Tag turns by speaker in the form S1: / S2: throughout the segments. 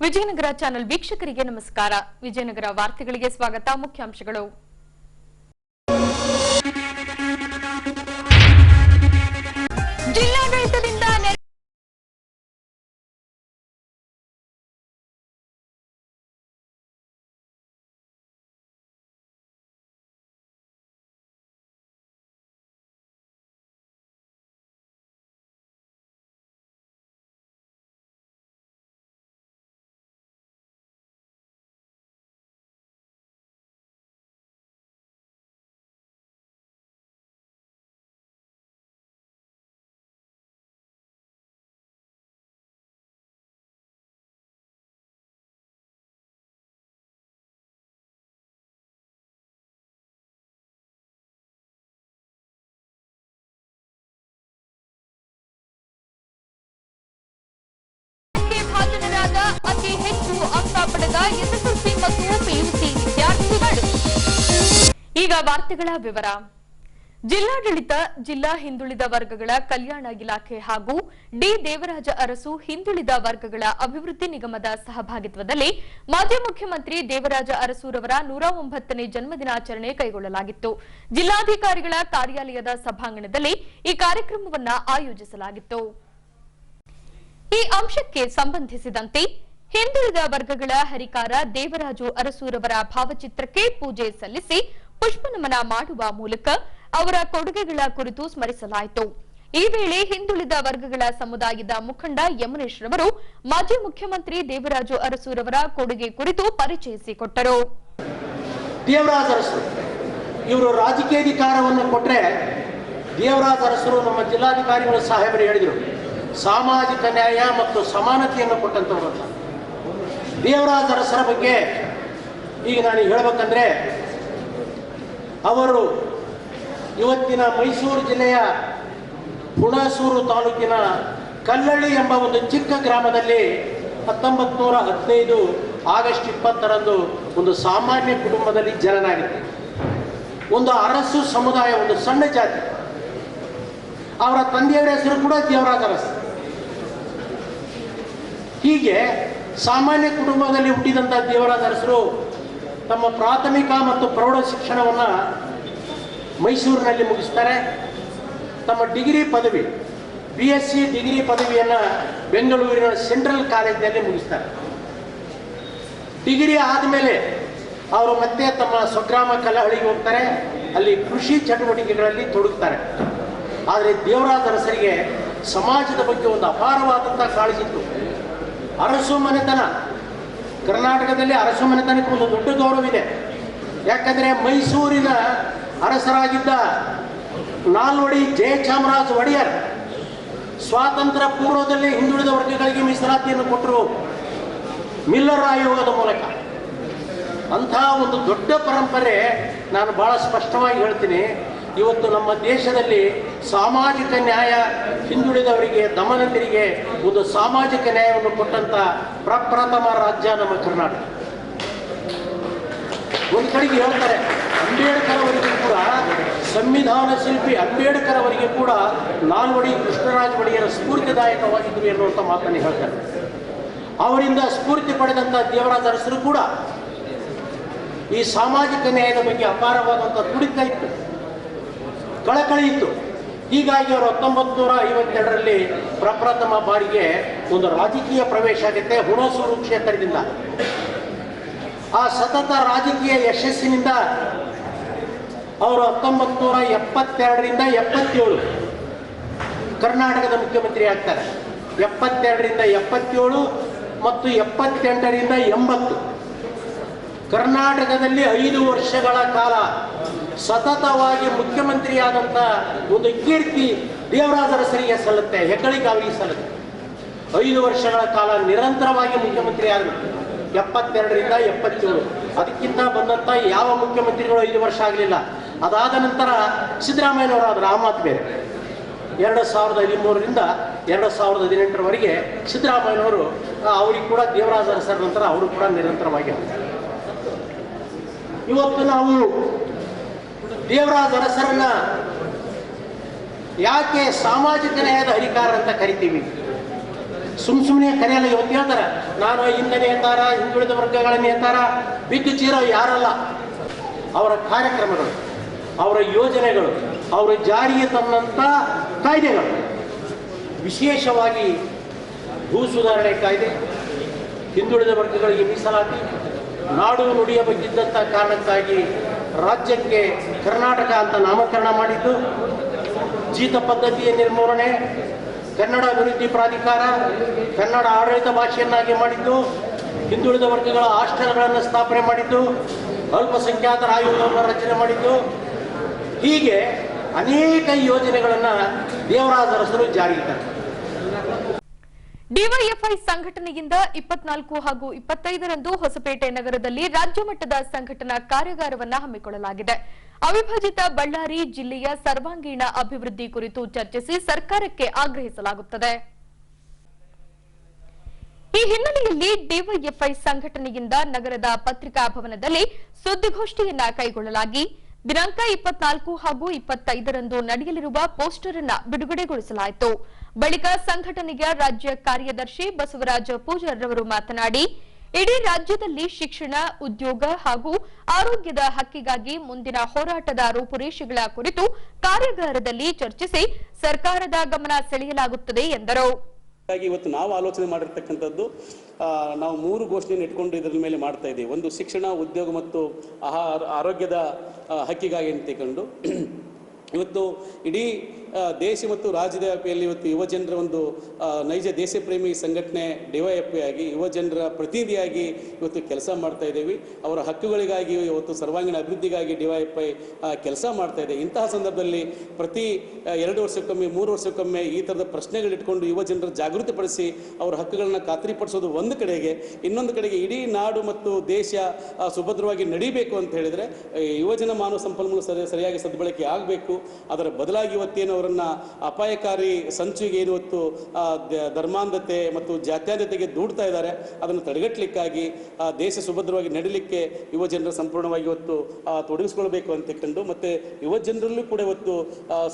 S1: Vijayanagara channel ವೀಕ್ಷಕರಿಗೆ ನಮಸ್ಕಾರ. ವಿಜಯನಗರ ವಾರ್ತೆಗಳಿಗೆ ಸ್ವಾಗತ. ಮುಖ್ಯಾಂಶಗಳು. ಜಿಲ್ಲಾಡಳಿತದಿಂದ ಅತಿ ಹೆಚ್ಚು ಅಂಕ ಪಡೆದ ಎಸ್ಎಸ್ಎಲ್ಸಿ ಮತ್ತು ಪಿಯುಸಿ ವಿದ್ಯಾರ್ಥಿಗಳು. ಈಗ ವಾರ್ತೆಗಳ ವಿವರ. ಜಿಲ್ಲಾಡಳಿತ, ಜಿಲ್ಲಾ ಹಿಂದುಳಿದ ವರ್ಗಗಳ ಕಲ್ಯಾಣ ಇಲಾಖೆ ಹಾಗೂ ಡಿ ದೇವರಾಜ ಅರಸು ಹಿಂದುಳಿದ ವರ್ಗಗಳ ಅಭಿವೃದ್ಧಿ ನಿಗಮದ ಸಹಭಾಗಿತ್ವದಲ್ಲಿ ಮಾಜಿ ಮುಖ್ಯಮಂತ್ರಿ ದೇವರಾಜ ಅರಸುರವರ 109ನೇ ಜನ್ಮದಿನಾಚರಣೆ ಕೈಗೊಳ್ಳಲಾಗಿತ್ತು. ಜಿಲ್ಲಾಧಿಕಾರಿಗಳ ಕಾರ್ಯಾಲಯದ ಸಭಾಂಗಣದಲ್ಲಿ ಈ ಕಾರ್ಯಕ್ರಮವನ್ನು ಆಯೋಜಿಸಲಾಗಿತ್ತು. ಈ ಅಂಶಕ್ಕೆ ಸಂಬಂಧಿಸಿದಂತೆ ಹಿಂದುಳಿದ ವರ್ಗಗಳ ಹರಿಕಾರ ದೇವರಾಜು ಅರಸೂರವರ ಭಾವಚಿತ್ರಕ್ಕೆ ಪೂಜೆ ಸಲ್ಲಿಸಿ ಪುಷ್ಪನಮನ ಮಾಡುವ ಮೂಲಕ ಅವರ ಕೊಡುಗೆಗಳ ಕುರಿತು ಸ್ಮರಿಸಲಾಯಿತು. ಈ ವೇಳೆ ಹಿಂದುಳಿದ ವರ್ಗಗಳ ಸಮುದಾಯದ ಮುಖಂಡ ಯಮನೇಶ್ ರವರು ಮಾಜಿ ಮುಖ್ಯಮಂತ್ರಿ ದೇವರಾಜು ಅರಸೂರವರ ಕೊಡುಗೆ ಕುರಿತು ಪರಿಚಯಿಸಿಕೊಟ್ಟರು.
S2: ದೇವರಾಜ ಅರಸು ಇವರು ರಾಜಕೀಯ ಅಧಿಕಾರವನ್ನು ಕೊಟ್ಟರೆ, ದೇವರಾಜ ಅರಸರು ನಮ್ಮ ಜಿಲ್ಲಾಧಿಕಾರಿಗಳು ಸಾಹೇಬರು ಹೇಳಿದರು, ಸಾಮಾಜಿಕ ನ್ಯಾಯ ಮತ್ತು ಸಮಾನತೆಯನ್ನು ಕೊಟ್ಟಂತವರು ಅಂತ. ದೇವರಾಜ ಅರಸರ ಬಗ್ಗೆ ಈಗ ನಾನು ಹೇಳಬೇಕಂದ್ರೆ, ಅವರು ಇವತ್ತಿನ ಮೈಸೂರು ಜಿಲ್ಲೆಯ ಹುಣಸೂರು ತಾಲೂಕಿನ ಕಲ್ಲಳ್ಳಿ ಎಂಬ ಒಂದು ಚಿಕ್ಕ ಗ್ರಾಮದಲ್ಲಿ 1915 ಆಗಸ್ಟ್ 20ರಂದು ಒಂದು ಸಾಮಾನ್ಯ ಕುಟುಂಬದಲ್ಲಿ ಜನನಾಗಿತ್ತು. ಒಂದು ಅರಸು ಸಮುದಾಯ, ಒಂದು ಸಣ್ಣ ಜಾತಿ. ಅವರ ತಂದೆಯವರ ಹೆಸರು ಕೂಡ ದೇವರಾಜ ಅರಸು. ಹೀಗೆ ಸಾಮಾನ್ಯ ಕುಟುಂಬದಲ್ಲಿ ಹುಟ್ಟಿದಂಥ ದೇವರಾಜ ಅರಸರು ತಮ್ಮ ಪ್ರಾಥಮಿಕ ಮತ್ತು ಪ್ರೌಢ ಶಿಕ್ಷಣವನ್ನು ಮೈಸೂರಿನಲ್ಲಿ ಮುಗಿಸ್ತಾರೆ. ತಮ್ಮ ಡಿಗ್ರಿ ಪದವಿ BSc ಡಿಗ್ರಿ ಪದವಿಯನ್ನು ಬೆಂಗಳೂರಿನ ಸೆಂಟ್ರಲ್ ಕಾಲೇಜಿನಲ್ಲಿ ಮುಗಿಸ್ತಾರೆ. ಡಿಗ್ರಿ ಆದಮೇಲೆ ಅವರು ಮತ್ತೆ ತಮ್ಮ ಸ್ವಗ್ರಾಮ ಕಲಹಳ್ಳಿಗೆ ಹೋಗ್ತಾರೆ. ಅಲ್ಲಿ ಕೃಷಿ ಚಟುವಟಿಕೆಗಳಲ್ಲಿ ತೊಡಗುತ್ತಾರೆ. ಆದರೆ ದೇವರಾಜ ಅರಸರಿಗೆ ಸಮಾಜದ ಬಗ್ಗೆ ಒಂದು ಅಪಾರವಾದಂಥ ಕಾಳಜಿ ಇತ್ತು. ಅರಸು ಮನೆತನ, ಕರ್ನಾಟಕದಲ್ಲಿ ಅರಸು ಮನೆತನಕ್ಕೆ ಒಂದು ದೊಡ್ಡ ಗೌರವವಿದೆ. ಯಾಕಂದರೆ ಮೈಸೂರಿನ ಅರಸರಾಗಿದ್ದ ನಾಲ್ವಡಿ ಜಯಚಾಮರಾಜ ಒಡೆಯರ್ ಸ್ವಾತಂತ್ರ್ಯ ಪೂರ್ವದಲ್ಲಿ ಹಿಂದುಳಿದ ವರ್ಗಗಳಿಗೆ ಮೀಸಲಾತಿಯನ್ನು ಕೊಟ್ಟರು, ಮಿಲ್ಲರ್ ಆಯೋಗದ ಮೂಲಕ. ಅಂತಹ ಒಂದು ದೊಡ್ಡ ಪರಂಪರೆ, ನಾನು ಬಹಳ ಸ್ಪಷ್ಟವಾಗಿ ಹೇಳ್ತೀನಿ, ಇವತ್ತು ನಮ್ಮ ದೇಶದಲ್ಲಿ ಸಾಮಾಜಿಕ ನ್ಯಾಯ, ಹಿಂದುಳಿದವರಿಗೆ, ದಮನಿತರಿಗೆ ಒಂದು ಸಾಮಾಜಿಕ ನ್ಯಾಯವನ್ನು ಕೊಟ್ಟಂತ ಪ್ರಪ್ರಥಮ ರಾಜ್ಯ ನಮ್ಮ ಕರ್ನಾಟಕ. ಒಂದು ಕಡೆಗೆ ಹೇಳ್ತಾರೆ, ಅಂಬೇಡ್ಕರ್ ಅವರಿಗೆ ಕೂಡ, ಸಂವಿಧಾನ ಶಿಲ್ಪಿ ಅಂಬೇಡ್ಕರ್ ಅವರಿಗೆ ಕೂಡ ನಾಲ್ವಡಿ ಕೃಷ್ಣರಾಜ ಒಡೆಯರ ಸ್ಫೂರ್ತಿದಾಯಕವಾಗಿದ್ದರು ಎನ್ನುವಂಥ ಮಾತನ್ನು ಹೇಳ್ತಾರೆ. ಅವರಿಂದ ಸ್ಫೂರ್ತಿ ಪಡೆದಂಥ ದೇವರಾಜ ಅರಸರು ಕೂಡ ಈ ಸಾಮಾಜಿಕ ನ್ಯಾಯದ ಬಗ್ಗೆ ಅಪಾರವಾದಂಥ ತುಡಿತ ಇತ್ತು, ಕಳಕಳಿ ಇತ್ತು. ಹೀಗಾಗಿ ಅವರು 1952ರಲ್ಲಿ ಪ್ರಪ್ರಥಮ ಬಾರಿಗೆ ಒಂದು ರಾಜಕೀಯ ಪ್ರವೇಶ ಆಗುತ್ತೆ ಹುಣಸೂರು ಕ್ಷೇತ್ರದಿಂದ. ಆ ಸತತ ರಾಜಕೀಯ ಯಶಸ್ಸಿನಿಂದ ಅವರು 1972ರಿಂದ 77 ಕರ್ನಾಟಕದ ಮುಖ್ಯಮಂತ್ರಿ ಆಗ್ತಾರೆ. 72ರಿಂದ 77 ಮತ್ತು 78ರಿಂದ 80 ಕರ್ನಾಟಕದಲ್ಲಿ 5 ವರ್ಷಗಳ ಕಾಲ ಸತತವಾಗಿ ಮುಖ್ಯಮಂತ್ರಿಯಾದಂಥ ಒಂದು ಕೀರ್ತಿ ದೇವರಾಜ ಅರಸರಿಗೆ ಸಲ್ಲುತ್ತೆ, ಹೆಗ್ಗಳಿಕೆ ಅವರಿಗೆ ಸಲ್ಲುತ್ತೆ. 5 ವರ್ಷಗಳ ಕಾಲ ನಿರಂತರವಾಗಿ ಮುಖ್ಯಮಂತ್ರಿ ಆದರು, 72ರಿಂದ 77. ಅದಕ್ಕಿಂತ ಬಂದಂಥ ಯಾವ ಮುಖ್ಯಮಂತ್ರಿಗಳು 5 ವರ್ಷ ಆಗಲಿಲ್ಲ. ಅದಾದ ನಂತರ ಸಿದ್ದರಾಮಯ್ಯನವರಾದರು, ಆ ಮಾತು ಬೇರೆ. 2013ರಿಂದ 2018ರವರೆಗೆ ಸಿದ್ದರಾಮಯ್ಯನವರು, ಅವರಿಗೆ ಕೂಡ ದೇವರಾಜ ಅರಸರ ನಂತರ ಅವರು ಕೂಡ ನಿರಂತರವಾಗಿ ಆಗ್ತಾರೆ. ಇವತ್ತು ನಾವು ದೇವರಾಜ ಅರಸರನ್ನ ಯಾಕೆ ಸಾಮಾಜಿಕ ನ್ಯಾಯದ ಹರಿಕಾರ ಅಂತ ಕರಿತೀವಿ? ಸುಮ್ಮನೆ ಕರೆಯಲ್ಲ. ಇವತ್ತು ಹೇಳ್ತಾರೆ ನಾನು ಹಿಂದೆ ನೇತಾರ, ಹಿಂದುಳಿದ ವರ್ಗಗಳ ನೇತಾರ, ಬಿಗ್ ಜೀರೋ ಯಾರಲ್ಲ. ಅವರ ಕಾರ್ಯಕ್ರಮಗಳು, ಅವರ ಯೋಜನೆಗಳು, ಅವರ ಜಾರಿಗೆ ತಂದಂಥ ಕಾಯ್ದೆಗಳು, ವಿಶೇಷವಾಗಿ ಭೂ ಸುಧಾರಣೆ ಕಾಯ್ದೆ, ಹಿಂದುಳಿದ ವರ್ಗಗಳಿಗೆ ಮೀಸಲಾತಿ, ನಾಡು ನುಡಿಯ ಬಗ್ಗಿದ್ದಂಥ ಕಾರಣಕ್ಕಾಗಿ ರಾಜ್ಯಕ್ಕೆ ಕರ್ನಾಟಕ ಅಂತ ನಾಮಕರಣ ಮಾಡಿದ್ದು, ಜೀತ ಪದ್ಧತಿಯ ನಿರ್ಮೂಲನೆ, ಕನ್ನಡ ಅಭಿವೃದ್ಧಿ ಪ್ರಾಧಿಕಾರ, ಕನ್ನಡ ಆಡಳಿತ ಭಾಷೆಯನ್ನಾಗಿ ಮಾಡಿದ್ದು, ಹಿಂದುಳಿದ ವರ್ಗಗಳ ಹಾಸ್ಟೆಲ್ಗಳನ್ನು ಸ್ಥಾಪನೆ ಮಾಡಿದ್ದು, ಅಲ್ಪಸಂಖ್ಯಾತರ ಆಯೋಗವನ್ನು ರಚನೆ ಮಾಡಿದ್ದು, ಹೀಗೆ ಅನೇಕ ಯೋಜನೆಗಳನ್ನು ದೇವರಾಜ ಅರಸರು ಜಾರಿಗೆ ತಂದರು.
S1: ಡಿವೈಎಫ್ಐ ಸಂಘಟನೆಯಿಂದ 24 ಹಾಗೂ 25ರಂದು ಹೊಸಪೇಟೆ ನಗರದಲ್ಲಿ ರಾಜ್ಯ ಮಟ್ಟದ ಸಂಘಟನಾ ಕಾರ್ಯಾಗಾರವನ್ನು ಹಮ್ಮಿಕೊಳ್ಳಲಾಗಿದೆ. ಅವಿಭಜಿತ ಬಳ್ಳಾರಿ ಜಿಲ್ಲೆಯ ಸರ್ವಾಂಗೀಣ ಅಭಿವೃದ್ಧಿ ಕುರಿತು ಚರ್ಚಿಸಿ ಸರ್ಕಾರಕ್ಕೆ ಆಗ್ರಹಿಸಲಾಗುತ್ತದೆ. ಈ ಹಿನ್ನೆಲೆಯಲ್ಲಿ ಡಿವೈಎಫ್ಐ ಸಂಘಟನೆಯಿಂದ ನಗರದ ಪತ್ರಿಕಾ ಭವನದಲ್ಲಿ ಸುದ್ದಿಗೋಷ್ಠಿಯನ್ನ ಕೈಗೊಳ್ಳಲಾಗಿ ದಿನಾಂಕ 24 ಹಾಗೂ 25ರಂದು ನಡೆಯಲಿರುವ ಪೋಸ್ಟರ್ ಅನ್ನು ಬಿಡುಗಡೆಗೊಳಿಸಲಾಯಿತು. ಬಳಿಕ ಸಂಘಟನೆಯ ರಾಜ್ಯ ಕಾರ್ಯದರ್ಶಿ ಬಸವರಾಜ ಪೂಜಾರ್ ರವರು ಮಾತನಾಡಿ, ಇಡೀ ರಾಜ್ಯದಲ್ಲಿ ಶಿಕ್ಷಣ, ಉದ್ಯೋಗ ಹಾಗೂ ಆರೋಗ್ಯದ ಹಕ್ಕಿಗಾಗಿ ಮುಂದಿನ ಹೋರಾಟದ ರೂಪುರೇಷೆಗಳ ಕುರಿತು ಕಾರ್ಯಾಗಾರದಲ್ಲಿ ಚರ್ಚಿಸಿ ಸರ್ಕಾರದ ಗಮನ ಸೆಳೆಯಲಾಗುತ್ತದೆ ಎಂದರು.
S3: ಇವತ್ತು ನಾವು ಆಲೋಚನೆ ಮಾಡಿರ್ತಕ್ಕಂಥದ್ದು, ನಾವು 3 ಘೋಷಣೆಯನ್ನು ಇಟ್ಕೊಂಡು ಇದರ ಮೇಲೆ ಮಾಡ್ತಾ ಇದ್ದೀವಿ. ಒಂದು ಶಿಕ್ಷಣ, ಉದ್ಯೋಗ ಮತ್ತು ಆರೋಗ್ಯದ ಹಕ್ಕಿಗಾಗಿ ಅಂತಕೊಂಡು ಇವತ್ತು ಇಡೀ ದೇಶ ಮತ್ತು ರಾಜ್ಯದ ವ್ಯಾಪ್ತಿಯಲ್ಲಿ ಇವತ್ತು ಯುವ ಜನರ ಒಂದು ನೈಜ ದೇಶ ಪ್ರೇಮಿ ಸಂಘಟನೆ ಡಿವೈಎಫ್ಐ ಆಗಿ ಯುವ ಜನರ ಪ್ರತಿನಿಧಿಯಾಗಿ ಇವತ್ತು ಕೆಲಸ ಮಾಡ್ತಾ ಇದ್ದೇವೆ. ಅವರ ಹಕ್ಕುಗಳಿಗಾಗಿ ಇವತ್ತು ಸರ್ವಾಂಗೀಣ ಅಭಿವೃದ್ಧಿಗಾಗಿ ಡಿವೈಎಫ್ಐ ಕೆಲಸ ಮಾಡ್ತಾ ಇದೆ. ಇಂತಹ ಸಂದರ್ಭದಲ್ಲಿ ಪ್ರತಿ 2 ವರ್ಷಕ್ಕೊಮ್ಮೆ 3 ವರ್ಷಕ್ಕೊಮ್ಮೆ ಈ ಥರದ ಪ್ರಶ್ನೆಗಳಿಟ್ಕೊಂಡು ಯುವ ಜನರ ಜಾಗೃತಿಪಡಿಸಿ ಅವರ ಹಕ್ಕುಗಳನ್ನ ಖಾತ್ರಿಪಡಿಸೋದು ಒಂದು ಕಡೆಗೆ, ಇನ್ನೊಂದು ಕಡೆಗೆ ಇಡೀ ನಾಡು ಮತ್ತು ದೇಶ ಸುಭದ್ರವಾಗಿ ನಡೀಬೇಕು ಅಂತ ಹೇಳಿದರೆ ಯುವಜನ ಮಾನವ ಸಂಪನ್ಮೂಲ ಸರಿಯಾಗಿ ಸದ್ಬಳಕೆ ಆಗಬೇಕು. ಅದರ ಬದಲಾಗಿ ಇವತ್ತೇನು ಅವರನ್ನ ಅಪಾಯಕಾರಿ ಸಂಚಿಗೆ ಏನು ಇವತ್ತು ಧರ್ಮಾಂಧತೆ ಮತ್ತು ಜಾತ್ಯತೀತತೆಗೆ ದೂಡ್ತಾ ಇದ್ದಾರೆ, ಅದನ್ನು ತಡೆಗಟ್ಟಲಿಕ್ಕಾಗಿ ದೇಶ ಸುಭದ್ರವಾಗಿ ನಡೀಲಿಕ್ಕೆ ಯುವ ಜನರ ಸಂಪೂರ್ಣವಾಗಿ ಇವತ್ತು ತೊಡಗಿಸ್ಕೊಳ್ಬೇಕು ಅಂತ ಕಂಡು, ಮತ್ತು ಯುವ ಜನರಲ್ಲೂ ಕೂಡ ಇವತ್ತು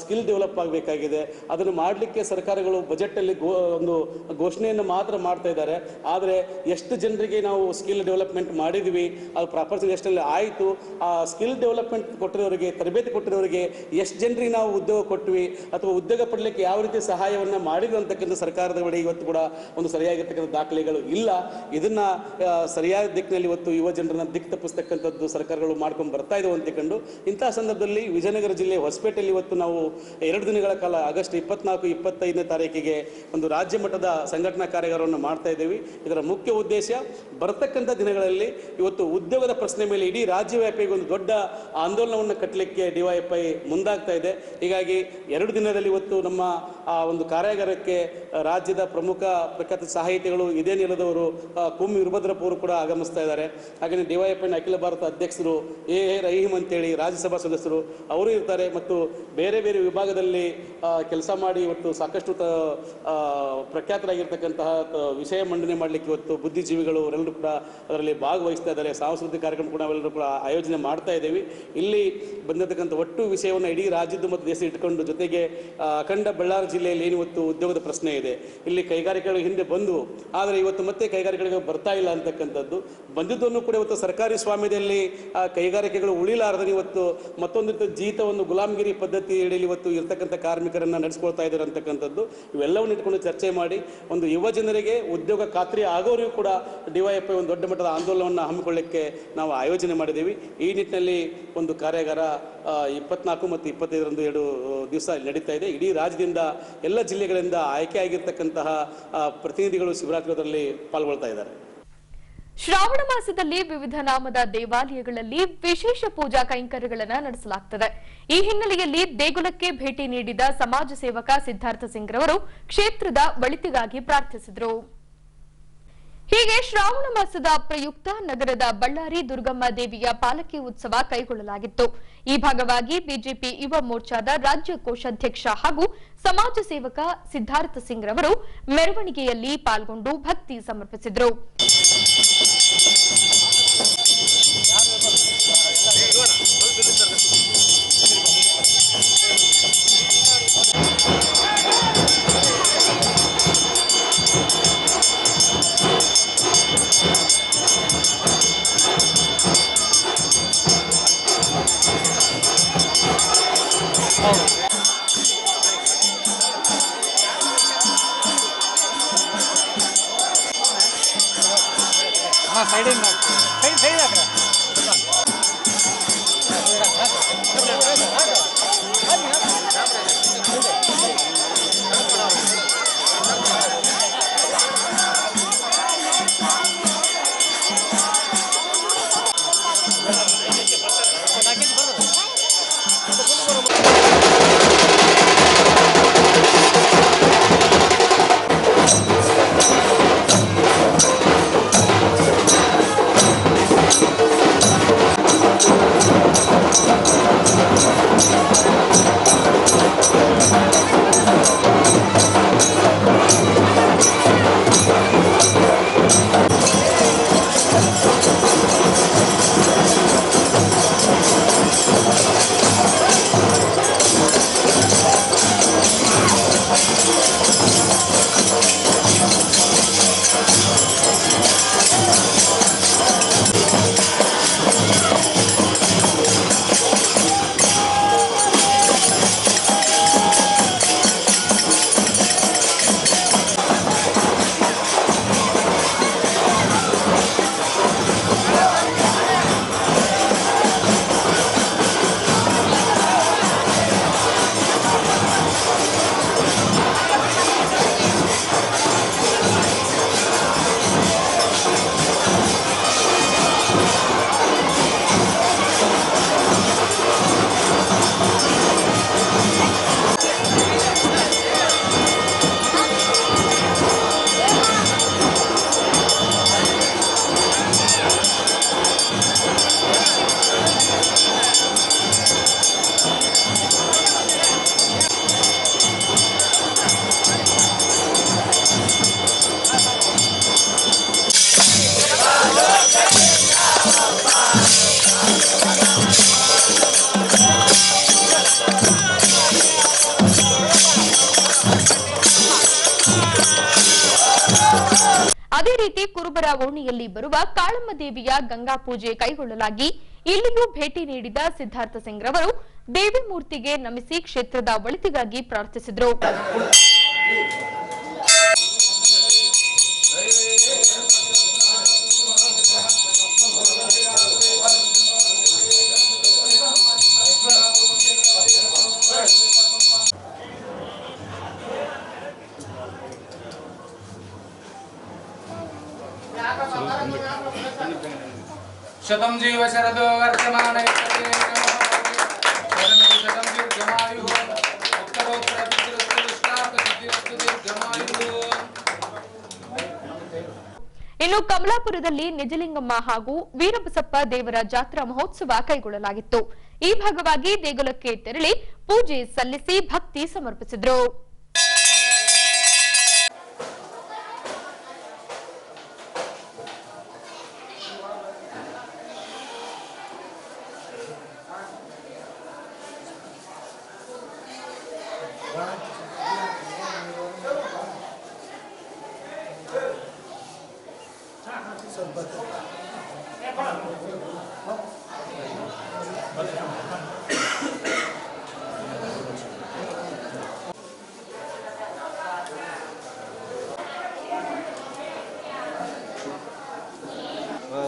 S3: ಸ್ಕಿಲ್ ಡೆವಲಪ್ ಆಗಬೇಕಾಗಿದೆ. ಅದನ್ನು ಮಾಡಲಿಕ್ಕೆ ಸರ್ಕಾರಗಳು ಬಜೆಟಲ್ಲಿ ಒಂದು ಘೋಷಣೆಯನ್ನು ಮಾತ್ರ ಮಾಡ್ತಾ ಇದ್ದಾರೆ. ಆದರೆ ಎಷ್ಟು ಜನರಿಗೆ ನಾವು ಸ್ಕಿಲ್ ಡೆವಲಪ್ಮೆಂಟ್ ಮಾಡಿದ್ವಿ, ಅದು ಪ್ರಾಪರ್ಟಿ ಎಷ್ಟಲ್ಲಿ ಆಯಿತು, ಆ ಸ್ಕಿಲ್ ಡೆವಲಪ್ಮೆಂಟ್ ಕೊಟ್ಟಿರೋರಿಗೆ, ತರಬೇತಿ ಕೊಟ್ಟಿರೋರಿಗೆ ಎಷ್ಟು ಜನರಿಗೆ ನಾವು ಉದ್ಯೋಗ ಕೊಟ್ವಿ ಅಥವಾ ಉದ್ಯೋಗ ಪಡಲಿಕ್ಕೆ ಯಾವ ರೀತಿ ಸಹಾಯವನ್ನು ಮಾಡಿದ್ವಿ ಅಂತಕ್ಕಂಥ ಸರ್ಕಾರದ ಬಳಿ ಇವತ್ತು ಕೂಡ ಒಂದು ಸರಿಯಾಗಿರ್ತಕ್ಕಂಥ ದಾಖಲೆಗಳು ಇಲ್ಲ. ಇದನ್ನ ಸರಿಯಾದ ದಿಕ್ಕಿನಲ್ಲಿ ಇವತ್ತು ಯುವ ಜನರನ್ನ ದಿಕ್ಕು ತಪ್ಪಿಸ್ತಕ್ಕಂಥದ್ದು ಸರ್ಕಾರಗಳು ಮಾಡ್ಕೊಂಡು ಬರ್ತಾ ಇದ್ದಾವೆ ಅಂತಕೊಂಡು, ಇಂತಹ ಸಂದರ್ಭದಲ್ಲಿ ವಿಜಯನಗರ ಜಿಲ್ಲೆ ಹೊಸಪೇಟೆಯಲ್ಲಿ ಇವತ್ತು ನಾವು 2 ದಿನಗಳ ಕಾಲ ಆಗಸ್ಟ್ 24, 25ನೇ ತಾರೀಕಿಗೆ ಒಂದು ರಾಜ್ಯ ಮಟ್ಟದ ಸಂಘಟನಾ ಕಾರ್ಯಾಗಾರವನ್ನು ಮಾಡ್ತಾ ಇದ್ದೇವೆ. ಇದರ ಮುಖ್ಯ ಉದ್ದೇಶ ಬರತಕ್ಕಂಥ ದಿನಗಳಲ್ಲಿ ಇವತ್ತು ಉದ್ಯೋಗದ ಪ್ರಶ್ನೆ ಮೇಲೆ ಇಡೀ ರಾಜ್ಯವ್ಯಾಪಿಗೆ ಒಂದು ದೊಡ್ಡ ಆಂದೋಲನವನ್ನು ಕಟ್ಟಲಿಕ್ಕೆ ಡಿವೈಎಫ್ಐ ಮುಂದಾಗ್ತಾ ಇದೆ. ಹೀಗಾಗಿ 2 ದಿನದಲ್ಲಿ ಇವತ್ತು ನಮ್ಮ ಒಂದು ಕಾರ್ಯಾಗಾರಕ್ಕೆ ರಾಜ್ಯದ ಪ್ರಮುಖ ಪ್ರಖ್ಯಾತ ಸಾಹಿತಿಗಳು, ಇದೇ ನೆಲದವರು, ಕುಮ್ಮಿ ವೀರಭದ್ರಪ್ಪವರು ಕೂಡ ಆಗಮಿಸ್ತಾ ಇದ್ದಾರೆ. ಹಾಗೆಯೇ ಡಿವೈಎಫ್ಐನ ಅಖಿಲ ಭಾರತ ಅಧ್ಯಕ್ಷರು ಎ ರಹೀಮ್ ಅಂತೇಳಿ ರಾಜ್ಯಸಭಾ ಸದಸ್ಯರು ಅವರು ಇರ್ತಾರೆ. ಮತ್ತು ಬೇರೆ ಬೇರೆ ವಿಭಾಗದಲ್ಲಿ ಕೆಲಸ ಮಾಡಿ ಇವತ್ತು ಸಾಕಷ್ಟು ಪ್ರಖ್ಯಾತರಾಗಿರ್ತಕ್ಕಂತಹ ವಿಷಯ ಮಂಡನೆ ಮಾಡಲಿಕ್ಕೆ ಇವತ್ತು ಬುದ್ಧಿಜೀವಿಗಳು ಅವರೆಲ್ಲರೂ ಕೂಡ ಅದರಲ್ಲಿ ಭಾಗವಹಿಸ್ತಾ ಇದ್ದಾರೆ. ಸಾಂಸ್ಕೃತಿಕ ಕಾರ್ಯಕ್ರಮ ಕೂಡ ನಾವೆಲ್ಲರೂ ಕೂಡ ಆಯೋಜನೆ ಮಾಡ್ತಾ ಇದ್ದೇವೆ. ಇಲ್ಲಿ ಬಂದಿರತಕ್ಕಂಥ ಒಟ್ಟು ವಿಷಯವನ್ನು ಇಡೀ ರಾಜ್ಯದ ಮತ್ತು ದೇಶ ಇಟ್ಕೊಂಡು, ಜೊತೆಗೆ ಅಖಂಡ ಬಳ್ಳಾರಿ ಜಿಲ್ಲೆಯಲ್ಲಿ ಏನು ಇವತ್ತು ಉದ್ಯೋಗದ ಪ್ರಶ್ನೆ ಇದೆ, ಇಲ್ಲಿ ಕೈಗಾರಿಕೆಗಳು ಹಿಂದೆ ಬಂದು ಆದರೆ ಇವತ್ತು ಮತ್ತೆ ಕೈಗಾರಿಕೆಗಳಿಗೆ ಬರ್ತಾ ಇಲ್ಲ ಅಂತಕ್ಕಂಥದ್ದು, ಬಂದಿದ್ದನ್ನು ಕೂಡ ಇವತ್ತು ಸರ್ಕಾರಿ ಸ್ವಾಮ್ಯದಲ್ಲಿ ಕೈಗಾರಿಕೆಗಳು ಉಳಿಲಾರದೆ ಇವತ್ತು ಮತ್ತೊಂದು ಜೀತವನ್ನು ಗುಲಾಮಗಿರಿ ಪದ್ಧತಿ ಅಡಿಯಲ್ಲಿ ಇವತ್ತು ಇರ್ತಕ್ಕಂಥ ಕಾರ್ಮಿಕರನ್ನು ನಡೆಸ್ಕೊಳ್ತಾ ಇದ್ದಾರೆ ಅಂತಕ್ಕಂಥದ್ದು, ಇವೆಲ್ಲವನ್ನು ಇಟ್ಕೊಂಡು ಚರ್ಚೆ ಮಾಡಿ ಒಂದು ಯುವ ಜನರಿಗೆ ಉದ್ಯೋಗ ಖಾತ್ರಿ ಆಗೋರಿಗೂ ಕೂಡ ಡಿವೈಎಫ್ಐ ಒಂದು ದೊಡ್ಡ ಮಟ್ಟದ ಆಂದೋಲನವನ್ನು ಹಮ್ಮಿಕೊಳ್ಳಕ್ಕೆ ನಾವು ಆಯೋಜನೆ ಮಾಡಿದ್ದೀವಿ. ಈ ನಿಟ್ಟಿನಲ್ಲಿ ಒಂದು ಕಾರ್ಯಾಗಾರ 24 ಮತ್ತು 25ರಂದು 2 ದಿವಸ ನಡೀತಾ ಇದೆ. ಇಡೀ ರಾಜ್ಯದಿಂದ ಎಲ್ಲ ಜಿಲ್ಲೆಗಳಿಂದ ಆಯ್ಕೆಯಾಗಿರ್ತಕ್ಕಂತಹ ಪ್ರತಿನಿಧಿಗಳು ಶಿವರಾತ್ರಿಯಲ್ಲಿ ಪಾಲ್ಗೊಳ್ತಾ ಇದ್ದಾರೆ.
S1: ಶ್ರಾವಣ ಮಾಸದಲ್ಲಿ ವಿವಿಧ ನಾಮದ ದೇವಾಲಯಗಳಲ್ಲಿ ವಿಶೇಷ ಪೂಜಾ ಕೈಂಕರ್ಯಗಳನ್ನು ನಡೆಸಲಾಗುತ್ತದೆ. ಈ ಹಿನ್ನೆಲೆಯಲ್ಲಿ ದೇಗುಲಕ್ಕೆ ಭೇಟಿ ನೀಡಿದ ಸಮಾಜ ಸೇವಕ ಸಿದ್ಧಾರ್ಥ ಸಿಂಗ್ ರವರು ಕ್ಷೇತ್ರದ ಒಳಿತಿಗಾಗಿ ಪ್ರಾರ್ಥಿಸಿದರು. ಹೀಗೆ ಶ್ರಾವಣ ಮಾಸದ ಪ್ರಯುಕ್ತ ನಗರದ ಬಳ್ಳಾರಿ ದುರ್ಗಮ್ಮ ದೇವಿಯ ಪಾಲಕಿ ಉತ್ಸವ ಕೈಗೊಳ್ಳಲಾಗಿತ್ತು. ಈ ಭಾಗವಾಗಿ ಬಿಜೆಪಿ ಯುವ ಮೋರ್ಚಾದ ರಾಜ್ಯ ಕೋಶಾಧ್ಯಕ್ಷ ಹಾಗೂ ಸಮಾಜ ಸೇವಕ ಸಿದ್ಧಾರ್ಥ ಸಿಂಗ್ ರವರು ಮೆರವಣಿಗೆಯಲ್ಲಿ ಪಾಲ್ಗೊಂಡು ಭಕ್ತಿ ಸಮರ್ಪಿಸಿದರು. ಅದೇ ರೀತಿ ಕುರುಬರ ಓಣಿಯಲ್ಲಿ ಬರುವ ಕಾಳಮ್ಮ ದೇವಿಯ ಗಂಗಾ ಪೂಜೆ ಕೈಗೊಳ್ಳಲಾಗಿ ಇಲ್ಲಿಯೂ ಭೇಟಿ ನೀಡಿದ ಸಿದ್ಧಾರ್ಥ ಸಿಂಗ್ ರವರು ದೇವಿ ಮೂರ್ತಿಗೆ ನಮಿಸಿ ಕ್ಷೇತ್ರದ ಒಳಿತಿಗಾಗಿ ಪ್ರಾರ್ಥಿಸಿದರು.
S4: शतम जीव शरदो वर्तमान
S1: ಇನ್ನು ಕಮಲಾಪುರದಲ್ಲಿ ನಿಜಲಿಂಗಮ್ಮ ಹಾಗೂ ವೀರಬಸಪ್ಪ ದೇವರ ಜಾತ್ರಾ ಮಹೋತ್ಸವ ಕೈಗೊಳ್ಳಲಾಗಿತ್ತು. ಈ ಭಾಗವಾಗಿ ದೇಗುಲಕ್ಕೆ ತೆರಳಿ ಪೂಜೆ ಸಲ್ಲಿಸಿ ಭಕ್ತಿ ಸಮರ್ಪಿಸಿದರು.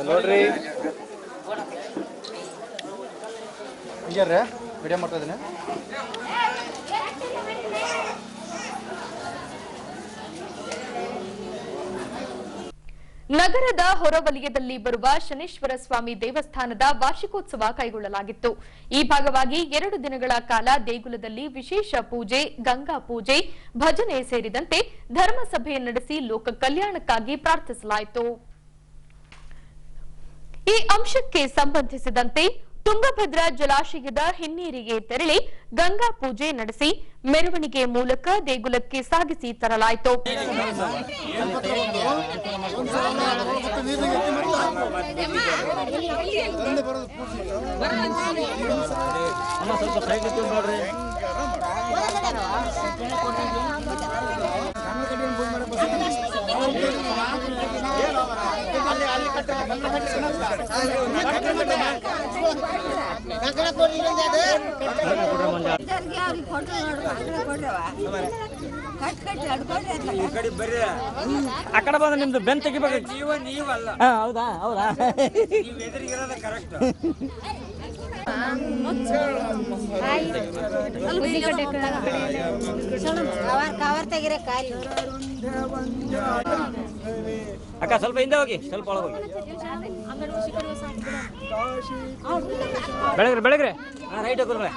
S5: ನೋಡ್ರಿ ವಿಡಿಯೋ ಮಾಡ್ತಾ ಇದ್ದೀನಿ.
S1: ನಗರದ ಹೊರವಲಯದಲ್ಲಿ ಬರುವ ಶನೇಶ್ವರ ಸ್ವಾಮಿ ದೇವಸ್ಥಾನದ ವಾರ್ಷಿಕೋತ್ಸವ ಕೈಗೊಳ್ಳಲಾಗಿತ್ತು. ಈ ಭಾಗವಾಗಿ 2 ದಿನಗಳ ಕಾಲ ದೇಗುಲದಲ್ಲಿ ವಿಶೇಷ ಪೂಜೆ, ಗಂಗಾ ಪೂಜೆ, ಭಜನೆ ಸೇರಿದಂತೆ ಧರ್ಮಸಭೆ ನಡೆಸಿ ಲೋಕ ಕಲ್ಯಾಣಕ್ಕಾಗಿ ಪ್ರಾರ್ಥಿಸಲಾಯಿತು. ಈ ಅಂಶಕ್ಕೆ ಸಂಬಂಧಿಸಿದಂತೆ ತುಂಗಭದ್ರಾ ಜಲಾಶಯದ ಹಿನ್ನೀರಿಗೆ ತೆರಳಿ ಗಂಗಾ ಪೂಜೆ ನಡೆಸಿ ಮೆರವಣಿಗೆ ಮೂಲಕ ದೇಗುಲಕ್ಕೆ ಸಾಗಿಸಿ ತರಲಾಯಿತು.
S6: ಆ ಕಡೆ ಬಂದ್ರೆ ನಿಮ್ದು ಬೆನ್ ತೆಗಿಬೇಕು. ಹೌದಾ ಹೌದಾ
S7: ಕವರ್ ತೆಗಿರೆ ಕಾಯಿ
S6: ಅಕ್ಕ ಸ್ವಲ್ಪ ಹಿಂದೆ ಹೋಗಿ, ಸ್ವಲ್ಪ ಒಳಗೆ ಹೋಗಿ. ಬೆಳಗ್ರೆ ರೈಟ್ ಹೋಗ್ರೆ.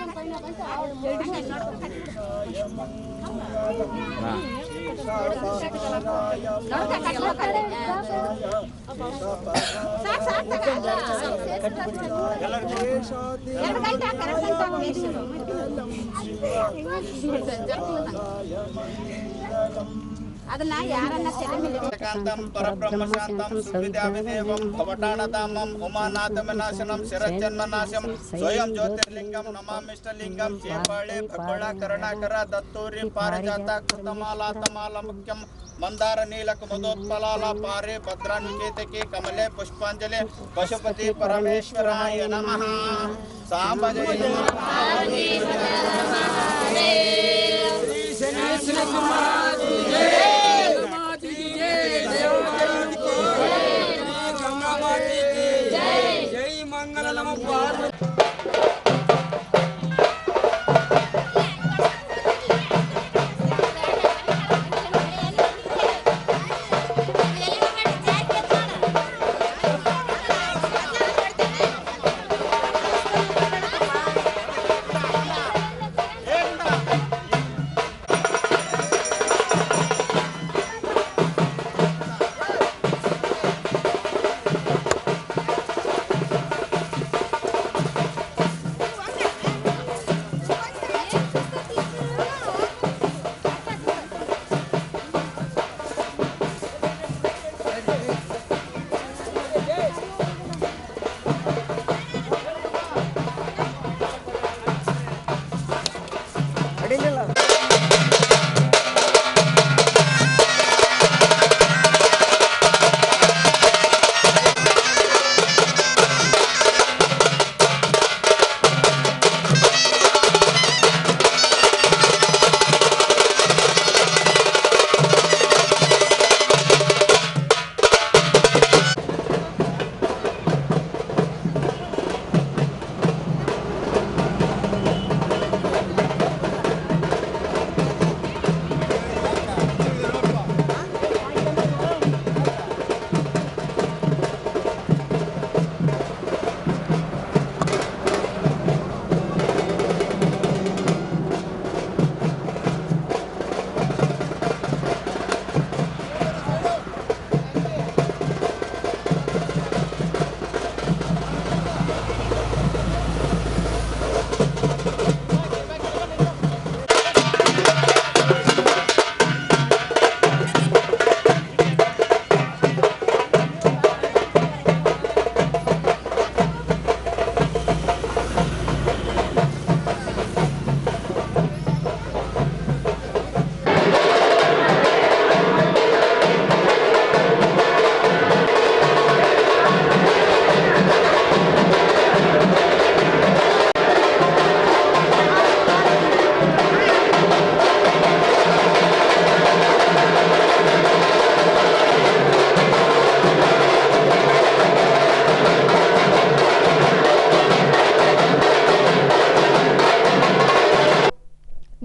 S7: ಅದನ್ನ ಯಾರನ್ನ
S5: ಉಮಾನಾಥಮನಾಶನಂ ಶರಜ್ಜನ್ಮನಾಶಂ ಸ್ವಯಂ ಜ್ಯೋತಿರ್ಲಿಂಗಂ ನಮಾಮಿಷ್ಟಲಿಂಗಂ ಚೇಪಾಳೆ ಭಕ್ಕೊಳ ಕರುಣಾಕರ ದತ್ತೂರಿ ಪಾರಿಜಾತ ಕೃತಮಾಲಾತಮಾಲ ಮುಖ್ಯಂ ಮಂದಾರ ನೀಲಕ ಮದೋತ್ಪಲಾಲ ಪಾರೆ ಭದ್ರಾನ್ವಿಕೇತಕೆ ಕಮಲೆ ಪುಷ್ಪಾಂಜಲಿ ಪಶುಪತಿ ಪರಮೇಶ್ವರಾಯ ನಮಃ. ಸಾಂಬ ಜಯ
S4: जय मंगल नमः पार्वती।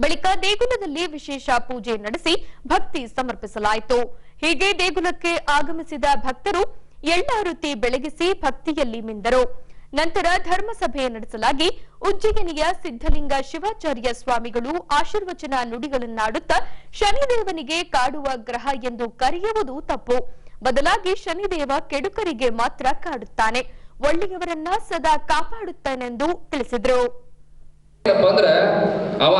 S1: ಬಳಿಕ ದೇಗುಲದಲ್ಲಿ ವಿಶೇಷ ಪೂಜೆ ನಡೆಸಿ ಭಕ್ತಿ ಸಮರ್ಪಿಸಲಾಯಿತು. ಹೀಗೆ ದೇಗುಲಕ್ಕೆ ಆಗಮಿಸಿದ ಭಕ್ತರು ಎಳ್ಳಾರತಿ ಬೆಳಗಿಸಿ ಭಕ್ತಿಯಲ್ಲಿ ಮಿಂದರು. ನಂತರ ಧರ್ಮಸಭೆ ನಡೆಸಲಾಗಿ ಉಜ್ಜಯಿನಿಯ ಸಿದ್ದಲಿಂಗ ಶಿವಾಚಾರ್ಯ ಸ್ವಾಮಿಗಳು ಆಶೀರ್ವಚನ ನುಡಿಗಳನ್ನಾಡುತ್ತಾ ಶನಿದೇವನಿಗೆ ಕಾಡುವ ಗ್ರಹ ಎಂದು ಕರೆಯುವುದು ತಪ್ಪು, ಬದಲಾಗಿ ಶನಿದೇವ ಕೆಡುಕರಿಗೆ ಮಾತ್ರ ಕಾಡುತ್ತಾನೆ, ಒಳ್ಳೆಯವರನ್ನ ಸದಾ ಕಾಪಾಡುತ್ತಾನೆಂದು ತಿಳಿಸಿದರು.
S8: ಅಂದ್ರೆ ಅವ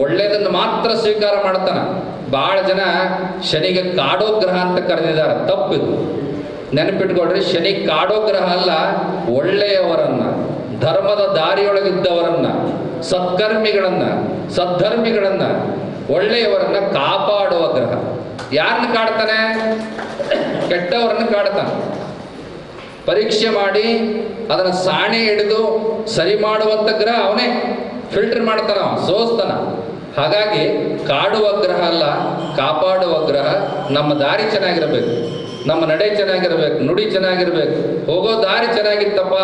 S8: ಒಳ್ಳೇದನ್ನು ಮಾತ್ರ ಸ್ವೀಕಾರ ಮಾಡ್ತಾನ. ಬಹಳ ಜನ ಶನಿಗೆ ಕಾಡೋ ಗ್ರಹ ಅಂತ ಕರೆದಿದ್ದಾರೆ, ತಪ್ಪಿದು. ನೆನಪಿಟ್ಕೊಳ್ರಿ, ಶನಿ ಕಾಡೋ ಗ್ರಹ ಅಲ್ಲ, ಒಳ್ಳೆಯವರನ್ನ, ಧರ್ಮದ ದಾರಿಯೊಳಗಿದ್ದವರನ್ನ, ಸದ್ಧರ್ಮಿಗಳನ್ನ, ಒಳ್ಳೆಯವರನ್ನ ಕಾಪಾಡುವ ಗ್ರಹ. ಯಾರನ್ನ ಕಾಡ್ತಾನೆ? ಕೆಟ್ಟವರನ್ನ ಕಾಡ್ತಾನೆ. ಪರೀಕ್ಷೆ ಮಾಡಿ ಅದನ್ನ ಸಾಣೆ ಹಿಡಿದು ಸರಿ ಮಾಡುವಂತ ಗ್ರಹ ಅವನೇ ಫಿಲ್ಟರ್ ಮಾಡ್ತಾನ, ಸೋಸ್ತಾನ. ಹಾಗಾಗಿ ಕಾಡುವ ಗ್ರಹ ಅಲ್ಲ, ಕಾಪಾಡುವ ಗ್ರಹ. ನಮ್ಮ ದಾರಿ ಚೆನ್ನಾಗಿರಬೇಕು, ನಮ್ಮ ನಡೆ ಚೆನ್ನಾಗಿರ್ಬೇಕು, ನುಡಿ ಚೆನ್ನಾಗಿರ್ಬೇಕು, ಹೋಗೋ ದಾರಿ ಚೆನ್ನಾಗಿತ್ತಪ್ಪ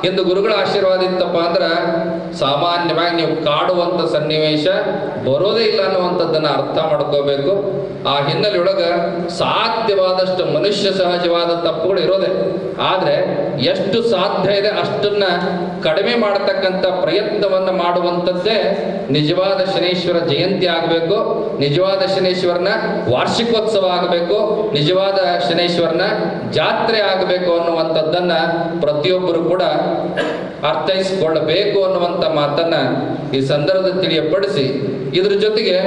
S8: ಎಂದು ಗುರುಗಳ ಆಶೀರ್ವಾದ ಇತ್ತಪ್ಪ ಅಂದ್ರೆ ಸಾಮಾನ್ಯವಾಗಿ ನೀವು ಕಾಡುವಂಥ ಸನ್ನಿವೇಶ ಬರೋದೇ ಇಲ್ಲ ಅನ್ನುವಂಥದ್ದನ್ನು ಅರ್ಥ ಮಾಡ್ಕೋಬೇಕು. ಆ ಹಿನ್ನೆಲೆಯೊಳಗೆ ಸಾಧ್ಯವಾದಷ್ಟು ಮನುಷ್ಯ ಸಹಜವಾದ ತಪ್ಪುಗಳು ಇರೋದೆ, ಆದರೆ ಎಷ್ಟು ಸಾಧ್ಯ ಇದೆ ಅಷ್ಟನ್ನ ಕಡಿಮೆ ಮಾಡತಕ್ಕಂಥ ಪ್ರಯತ್ನವನ್ನು ಮಾಡುವಂಥದ್ದೇ ನಿಜವಾದ ಶನೇಶ್ವರ ಜಯಂತಿ ಆಗಬೇಕು, ನಿಜವಾದ ಶನೇಶ್ವರನ ವಾರ್ಷಿಕೋತ್ಸವ ಆಗಬೇಕು, ನಿಜವಾದ ಶನೇಶ್ವರನ ಜಾತ್ರೆ ಆಗಬೇಕು ಅನ್ನುವಂಥದ್ದನ್ನ ಪ್ರತಿಯೊಬ್ಬರು ಕೂಡ ಅರ್ಥೈಸಿಕೊಳ್ಳಬೇಕು ಅನ್ನುವಂಥ ಮಾತನ್ನ ಈ ಸಂದರ್ಭದಲ್ಲಿ ತಿಳಿಯಪಡಿಸಿ, ಇದ್ರ ಜೊತೆಗೆ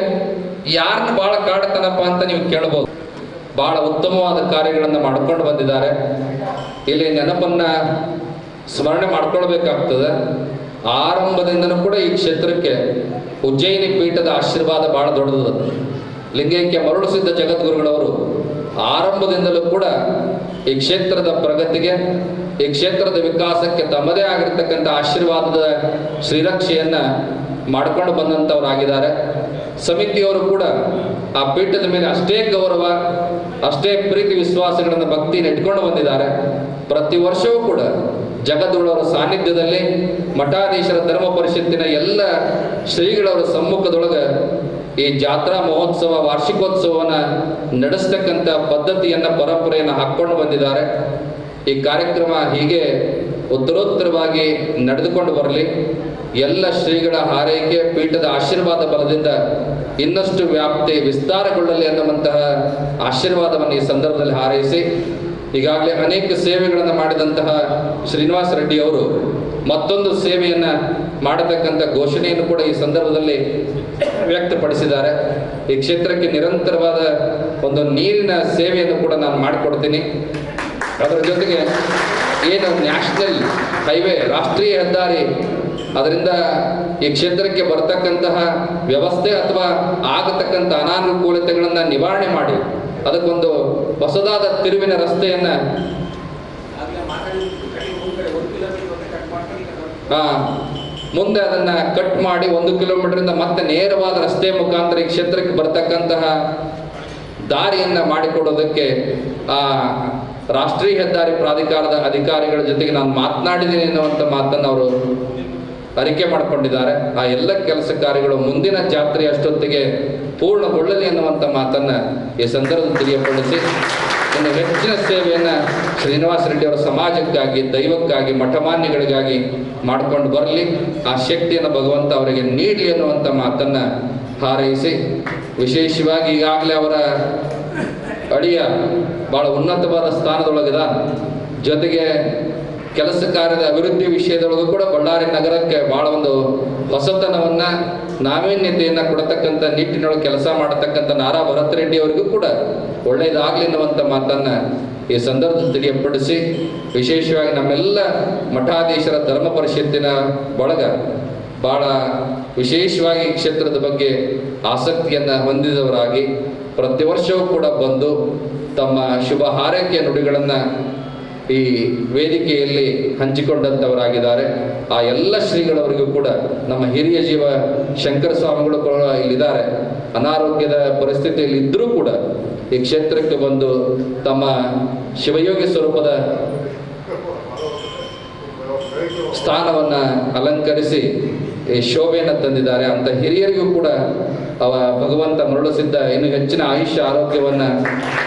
S8: ಯಾರನ್ನ ಬಹಳ ಕಾಡ್ತಾನಪ್ಪ ಅಂತ ನೀವು ಕೇಳಬಹುದು. ಬಹಳ ಉತ್ತಮವಾದ ಕಾರ್ಯಗಳನ್ನು ಮಾಡ್ಕೊಂಡು ಬಂದಿದ್ದಾರೆ. ಇಲ್ಲಿ ನೆನಪನ್ನ ಸ್ಮರಣೆ ಮಾಡ್ಕೊಳ್ಬೇಕಾಗ್ತದೆ. ಆರಂಭದಿಂದನೂ ಕೂಡ ಈ ಕ್ಷೇತ್ರಕ್ಕೆ ಉಜ್ಜಯಿನಿ ಪೀಠದ ಆಶೀರ್ವಾದ ಬಹಳ ದೊಡ್ಡದು. ಲಿಂಗೈಕ್ಯ ಮರುಳಿಸಿದ್ದ ಜಗದ್ಗುರುಗಳವರು ಆರಂಭದಿಂದಲೂ ಕೂಡ ಈ ಕ್ಷೇತ್ರದ ಪ್ರಗತಿಗೆ, ಈ ಕ್ಷೇತ್ರದ ವಿಕಾಸಕ್ಕೆ ತಮ್ಮದೇ ಆಗಿರ್ತಕ್ಕಂಥ ಆಶೀರ್ವಾದದ ಶ್ರೀರಕ್ಷೆಯನ್ನ ಮಾಡ್ಕೊಂಡು ಬಂದಂಥವರಾಗಿದ್ದಾರೆ. ಸಮಿತಿಯವರು ಕೂಡ ಆ ಪೀಠದ ಮೇಲೆ ಅಷ್ಟೇ ಗೌರವ, ಅಷ್ಟೇ ಪ್ರೀತಿ ವಿಶ್ವಾಸಗಳನ್ನು ಭಕ್ತಿಯನ್ನು ಇಟ್ಕೊಂಡು ಬಂದಿದ್ದಾರೆ. ಪ್ರತಿ ವರ್ಷವೂ ಕೂಡ ಜಗದ್ಗುರುಳವರ ಸಾನ್ನಿಧ್ಯದಲ್ಲಿ ಮಠಾಧೀಶರ ಧರ್ಮ ಪರಿಷತ್ತಿನ ಎಲ್ಲ ಶ್ರೀಗಳವರ ಸಮ್ಮುಖದೊಳಗೆ ಈ ಜಾತ್ರಾ ಮಹೋತ್ಸವ ವಾರ್ಷಿಕೋತ್ಸವವನ್ನ ನಡೆಸ್ತಕ್ಕಂಥ ಪದ್ಧತಿಯನ್ನ ಪರಂಪರೆಯನ್ನು ಹಾಕ್ಕೊಂಡು ಬಂದಿದ್ದಾರೆ. ಈ ಕಾರ್ಯಕ್ರಮ ಹೀಗೆ ಉತ್ತರೋತ್ತರವಾಗಿ ನಡೆದುಕೊಂಡು ಬರಲಿ. ಎಲ್ಲ ಶ್ರೀಗಳ ಹಾರೈಕೆ, ಪೀಠದ ಆಶೀರ್ವಾದ ಬಲದಿಂದ ಇನ್ನಷ್ಟು ವ್ಯಾಪ್ತಿ ವಿಸ್ತಾರಗೊಳ್ಳಲಿ ಅನ್ನುವಂತಹ ಆಶೀರ್ವಾದವನ್ನು ಈ ಸಂದರ್ಭದಲ್ಲಿ ಹಾರೈಸಿ, ಈಗಾಗಲೇ ಅನೇಕ ಸೇವೆಗಳನ್ನು ಮಾಡಿದಂತಹ ಶ್ರೀನಿವಾಸ ರೆಡ್ಡಿ ಅವರು ಮತ್ತೊಂದು ಸೇವೆಯನ್ನ ಮಾಡತಕ್ಕಂಥ ಘೋಷಣೆಯನ್ನು ಕೂಡ ಈ ಸಂದರ್ಭದಲ್ಲಿ ವ್ಯಕ್ತಪಡಿಸಿದ್ದಾರೆ. ಈ ಕ್ಷೇತ್ರಕ್ಕೆ ನಿರಂತರವಾದ ಒಂದು ನೀರಿನ ಸೇವೆಯನ್ನು ಕೂಡ ನಾನು ಮಾಡಿಕೊಡ್ತೀನಿ. ಅದರ ಜೊತೆಗೆ ಏನು ನ್ಯಾಷನಲ್ ಹೈವೇ, ರಾಷ್ಟ್ರೀಯ ಹೆದ್ದಾರಿ, ಅದರಿಂದ ಈ ಕ್ಷೇತ್ರಕ್ಕೆ ಬರ್ತಕ್ಕಂತಹ ವ್ಯವಸ್ಥೆ ಅಥವಾ ಆಗತಕ್ಕಂಥ ಅನಾನುಕೂಲತೆಗಳನ್ನು ನಿವಾರಣೆ ಮಾಡಿ ಅದಕ್ಕೊಂದು ಹೊಸದಾದ ತಿರುವಿನ ರಸ್ತೆಯನ್ನ ಮುಂದೆ ಅದನ್ನ ಕಟ್ ಮಾಡಿ 1 ಕಿಲೋಮೀಟರ್ ಮತ್ತೆ ನೇರವಾದ ರಸ್ತೆ ಮುಖಾಂತರ ಈ ಕ್ಷೇತ್ರಕ್ಕೆ ಬರ್ತಕ್ಕಂತಹ ದಾರಿಯನ್ನ ಮಾಡಿಕೊಡೋದಕ್ಕೆ ಆ ರಾಷ್ಟ್ರೀಯ ಹೆದ್ದಾರಿ ಪ್ರಾಧಿಕಾರದ ಅಧಿಕಾರಿಗಳ ಜೊತೆಗೆ ನಾನು ಮಾತನಾಡಿದ್ದೀನಿ ಎನ್ನುವಂಥ ಮಾತನ್ನು ಅವರು ಅರಿಕೆ ಮಾಡಿಕೊಂಡಿದ್ದಾರೆ. ಆ ಎಲ್ಲ ಕೆಲಸ ಕಾರ್ಯಗಳು ಮುಂದಿನ ಜಾತ್ರೆ ಅಷ್ಟೊತ್ತಿಗೆ ಪೂರ್ಣಗೊಳ್ಳಲಿ ಎನ್ನುವಂಥ ಮಾತನ್ನ ಈ ಸಂದರ್ಭದಲ್ಲಿ ತಿಳಿಯಪಡಿಸಿ, ಇನ್ನು ಹೆಚ್ಚಿನ ಸೇವೆಯನ್ನ ಶ್ರೀನಿವಾಸ ರೆಡ್ಡಿ ಅವರ ಸಮಾಜಕ್ಕಾಗಿ, ದೈವಕ್ಕಾಗಿ, ಮಠಮಾನ್ಯಗಳಿಗಾಗಿ ಮಾಡ್ಕೊಂಡು ಬರಲಿ. ಆ ಶಕ್ತಿಯನ್ನು ಭಗವಂತ ಅವರಿಗೆ ನೀಡಲಿ ಎನ್ನುವಂಥ ಮಾತನ್ನ ಹಾರೈಸಿ, ವಿಶೇಷವಾಗಿ ಈಗಾಗಲೇ ಅವರ ಅಳಿಯ ಬಹಳ ಉನ್ನತವಾದ ಸ್ಥಾನದೊಳಗಿದ, ಜೊತೆಗೆ ಕೆಲಸ ಕಾರ್ಯದ ಅಭಿವೃದ್ಧಿ ವಿಷಯದೊಳಗೂ ಕೂಡ ಬಳ್ಳಾರಿ ನಗರಕ್ಕೆ ಬಹಳ ಒಂದು ಹೊಸತನವನ್ನ, ನಾವೀನ್ಯತೆಯನ್ನ ಕೊಡತಕ್ಕಂಥ ನಿಟ್ಟಿನೊಳಗೆ ಕೆಲಸ ಮಾಡತಕ್ಕಂಥ ನಾರಾ ಭರತ್ ರೆಡ್ಡಿ ಅವರಿಗೂ ಕೂಡ ಒಳ್ಳೆಯದಾಗಲಿ ಎನ್ನುವಂಥ ಮಾತನ್ನ ಈ ಸಂದರ್ಭದಲ್ಲಿ ತಿಳಿಯಪಡಿಸಿ, ವಿಶೇಷವಾಗಿ ನಮ್ಮೆಲ್ಲ ಮಠಾಧೀಶರ ಧರ್ಮ ಪರಿಷತ್ತಿನ ಬಳಗ ಬಹಳ ವಿಶೇಷವಾಗಿ ಈ ಕ್ಷೇತ್ರದ ಬಗ್ಗೆ ಆಸಕ್ತಿಯನ್ನು ಹೊಂದಿದವರಾಗಿ ಪ್ರತಿ ವರ್ಷವೂ ಕೂಡ ಬಂದು ತಮ್ಮ ಶುಭ ಹಾರೈಕೆಯ ನುಡಿಗಳನ್ನು ಈ ವೇದಿಕೆಯಲ್ಲಿ ಹಂಚಿಕೊಂಡಂಥವರಾಗಿದ್ದಾರೆ. ಆ ಎಲ್ಲ ಶ್ರೀಗಳವರಿಗೂ ಕೂಡ, ನಮ್ಮ ಹಿರಿಯ ಜೀವ ಶಂಕರ ಸ್ವಾಮಿಗಳು ಕೂಡ ಇಲ್ಲಿದ್ದಾರೆ, ಅನಾರೋಗ್ಯದ ಪರಿಸ್ಥಿತಿಯಲ್ಲಿ ಇದ್ದರೂ ಕೂಡ ಈ ಕ್ಷೇತ್ರಕ್ಕೆ ಬಂದು ತಮ್ಮ ಶಿವಯೋಗಿ ಸ್ವರೂಪದ ಸ್ಥಾನವನ್ನು ಅಲಂಕರಿಸಿ ಈ ಶೋಭೆಯನ್ನು ತಂದಿದ್ದಾರೆ. ಅಂತ ಹಿರಿಯರಿಗೂ ಕೂಡ ಭಗವಂತ ಮರಳಿಸಿದ್ದ ಇನ್ನು ಹೆಚ್ಚಿನ ಆಯುಷ್ಯ ಆರೋಗ್ಯವನ್ನು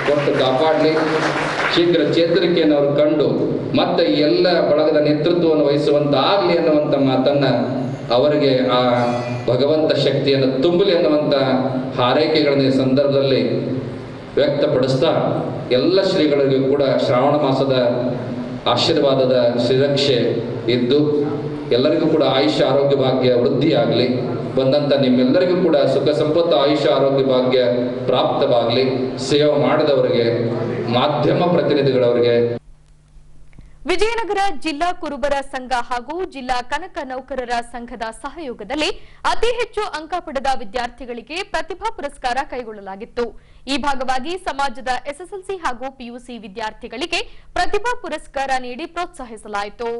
S8: ಕೊಟ್ಟು ಕಾಪಾಡಲಿ. ಶೀಘ್ರ ಚೇತರಿಕೆಯನ್ನು ಅವರು ಕಂಡು ಮತ್ತೆ ಈ ಎಲ್ಲ ಬಳಗದ ನೇತೃತ್ವವನ್ನು ವಹಿಸುವಂತಾಗಲಿ ಅನ್ನುವಂಥ ಮಾತನ್ನ ಅವರಿಗೆ ಆ ಭಗವಂತ ಶಕ್ತಿಯನ್ನು ತುಂಬಲಿ ಅನ್ನುವಂಥ ಹಾರೈಕೆಗಳನ್ನು ಈ ಸಂದರ್ಭದಲ್ಲಿ ವ್ಯಕ್ತಪಡಿಸ್ತಾ, ಎಲ್ಲ ಶ್ರೀಗಳಿಗೂ ಕೂಡ ಶ್ರಾವಣ ಮಾಸದ ಆಶೀರ್ವಾದದ ಶ್ರೀರಕ್ಷೆ ಇದ್ದು ಎಲ್ಲರಿಗೂ ಕೂಡ ಆಯುಷ್ಯ ಆರೋಗ್ಯ ಭಾಗ್ಯ ವೃದ್ಧಿಯಾಗಲಿ. ಬಂದಂಥ ನಿಮ್ಮೆಲ್ಲರಿಗೂ ಕೂಡ ಸುಖ ಸಂಪತ್ತು ಆಯುಷ್ಯ ಆರೋಗ್ಯ ಭಾಗ್ಯ ಪ್ರಾಪ್ತವಾಗಲಿ. ಸೇವೆ ಮಾಡಿದವರಿಗೆ, ಮಾಧ್ಯಮ ಪ್ರತಿನಿಧಿಗಳವರಿಗೆ.
S1: ವಿಜಯನಗರ ಜಿಲ್ಲಾ ಕುರುಬರ ಸಂಘ ಹಾಗೂ ಜಿಲ್ಲಾ ಕನಕ ನೌಕರರ ಸಂಘದ ಸಹಯೋಗದಲ್ಲಿ ಅತಿ ಹೆಚ್ಚು ಅಂಕ ಪಡೆದ ವಿದ್ಯಾರ್ಥಿಗಳಿಗೆ ಪ್ರತಿಭಾ ಪುರಸ್ಕಾರ ಕೈಗೊಳ್ಳಲಾಗಿತ್ತು. ಈ ಭಾಗವಾಗಿ ಸಮಾಜದ ಎಸ್ಎಸ್ಎಲ್ಸಿ ಹಾಗೂ ಪಿಯುಸಿ ವಿದ್ಯಾರ್ಥಿಗಳಿಗೆ ಪ್ರತಿಭಾ ಪುರಸ್ಕಾರ ನೀಡಿ ಪ್ರೋತ್ಸಾಹಿಸಲಾಯಿತು.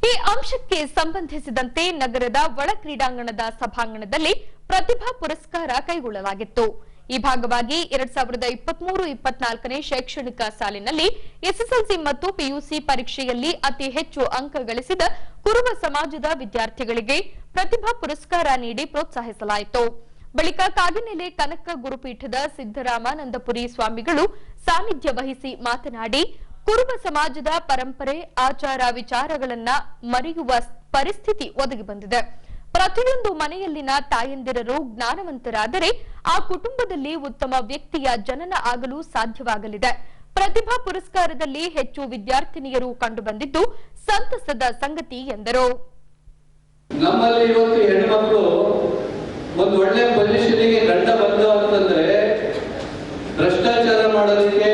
S1: ಈ ಅಂಶಕ್ಕೆ ಸಂಬಂಧಿಸಿದಂತೆ ನಗರದ ಒಳ ಕ್ರೀಡಾಂಗಣದ ಸಭಾಂಗಣದಲ್ಲಿ ಪ್ರತಿಭಾ ಪುರಸ್ಕಾರ ಕೈಗೊಳ್ಳಲಾಗಿತ್ತು. ಈ ಭಾಗವಾಗಿ 2023-24ನೇ ಶೈಕ್ಷಣಿಕ ಸಾಲಿನಲ್ಲಿ ಎಸ್ಎಸ್ಎಲ್ಸಿ ಮತ್ತು ಪಿಯುಸಿ ಪರೀಕ್ಷೆಯಲ್ಲಿ ಅತಿ ಹೆಚ್ಚು ಅಂಕ ಗಳಿಸಿದ ಕುರುಬ ಸಮಾಜದ ವಿದ್ಯಾರ್ಥಿಗಳಿಗೆ ಪ್ರತಿಭಾ ಪುರಸ್ಕಾರ ನೀಡಿ ಪ್ರೋತ್ಸಾಹಿಸಲಾಯಿತು. ಬಳಿಕ ಕಾಗಿನೆಲೆ ಕನಕ ಗುರುಪೀಠದ ಸಿದ್ದರಾಮಾನಂದಪುರಿ ಸ್ವಾಮಿಗಳು ಸಾನ್ನಿಧ್ಯ ವಹಿಸಿ ಮಾತನಾಡಿ, ಕುರುಬ ಸಮಾಜದ ಪರಂಪರೆ, ಆಚಾರ ವಿಚಾರಗಳನ್ನ ಮರೆಯುವ ಪರಿಸ್ಥಿತಿ ಒದಗಿ ಬಂದಿದೆ. ಪ್ರತಿಯೊಂದು ಮನೆಯಲ್ಲಿನ ತಾಯಂದಿರರು ಜ್ಞಾನವಂತರಾದರೆ ಆ ಕುಟುಂಬದಲ್ಲಿ ಉತ್ತಮ ವ್ಯಕ್ತಿಯ ಜನನ ಆಗಲು ಸಾಧ್ಯವಾಗಲಿದೆ. ಪ್ರತಿಭಾ ಪುರಸ್ಕಾರದಲ್ಲಿ ಹೆಚ್ಚು ವಿದ್ಯಾರ್ಥಿನಿಯರು ಕಂಡುಬಂದಿದ್ದು ಸಂತಸದ ಸಂಗತಿ ಎಂದರು.
S9: ನಮ್ಮಲ್ಲಿ ಇವತ್ತು ಹೆಣ್ಣುಮಕ್ಕಳು ಒಂದು ಒಳ್ಳೆ ಪೊಸಿಷನ್ಗೆ ಗಂಡ ಬಂದ ಅಂತಂದ್ರೆ ಭ್ರಷ್ಟಾಚಾರ ಮಾಡೋದಕ್ಕೆ,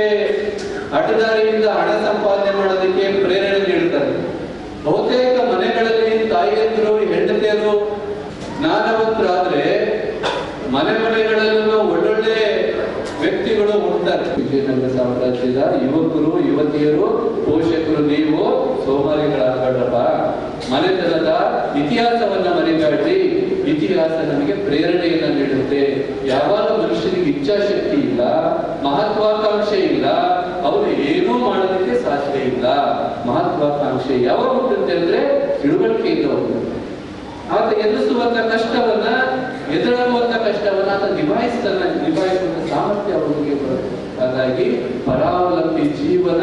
S9: ಅಡ್ಡದಾರಿಯಿಂದ ಹಣ ಸಂಪಾದನೆ ಮಾಡೋದಕ್ಕೆ ಪ್ರೇರಣೆ ನೀಡುತ್ತಾರೆ. ಬಹುತೇಕ ಮನೆಗಳಲ್ಲಿ ತಾಯಿಯಂದರು, ಹೆಂಡತಿಯರು ಜ್ಞಾನವಂತರಾದ್ರೆ ಮನೆಗಳಲ್ಲೂ ಒಳ್ಳೊಳ್ಳೆ ವ್ಯಕ್ತಿಗಳು ಹುಟ್ಟುತ್ತಾರೆ. ವಿಜಯನಗರ ಸಾಮ್ರಾಜ್ಯದ ಯುವಕರು, ಯುವತಿಯರು, ಪೋಷಕರು ನೀವು ಸೋಮಾರಿಗಳಾಗಬೇಡಪ್ಪ. ಮನೆತನದ ಇತಿಹಾಸವನ್ನ ಮರೆಬೇಡಿ. ಇತಿಹಾಸ ನಮಗೆ ಪ್ರೇರಣೆಯನ್ನ ನೀಡುತ್ತೆ. ಯಾವಾಗ ಮನುಷ್ಯನಿಗೆ ಇಚ್ಛಾಶಕ್ತಿ ಇಲ್ಲ, ಮಹತ್ವಾಕಾಂಕ್ಷೆ ಇಲ್ಲ, ಅವರು ಏನೂ ಮಾಡೋದಕ್ಕೆ ಸಾಧ್ಯ ಇಲ್ಲ. ಮಹತ್ವಾಕಾಂಕ್ಷೆ ಯಾವಾಗ ಹುಟ್ಟುತ್ತೆ ಅಂದ್ರೆ ತಿಳುವಳಿಕೆಯಿಂದ ಹೋಗುತ್ತೆ. ಆತ ಎದುರಿಸುವಂತ ಕಷ್ಟವನ್ನ, ಎದುರಾಗುವಂತ ಕಷ್ಟವನ್ನ ಆತ ನಿಭಾಯಿಸುವಂತ ಸಾಮರ್ಥ್ಯ ಅವರಿಗೆ ಬರುತ್ತೆ. ಹಾಗಾಗಿ ಪರಾವಲಂಬಿ ಜೀವನ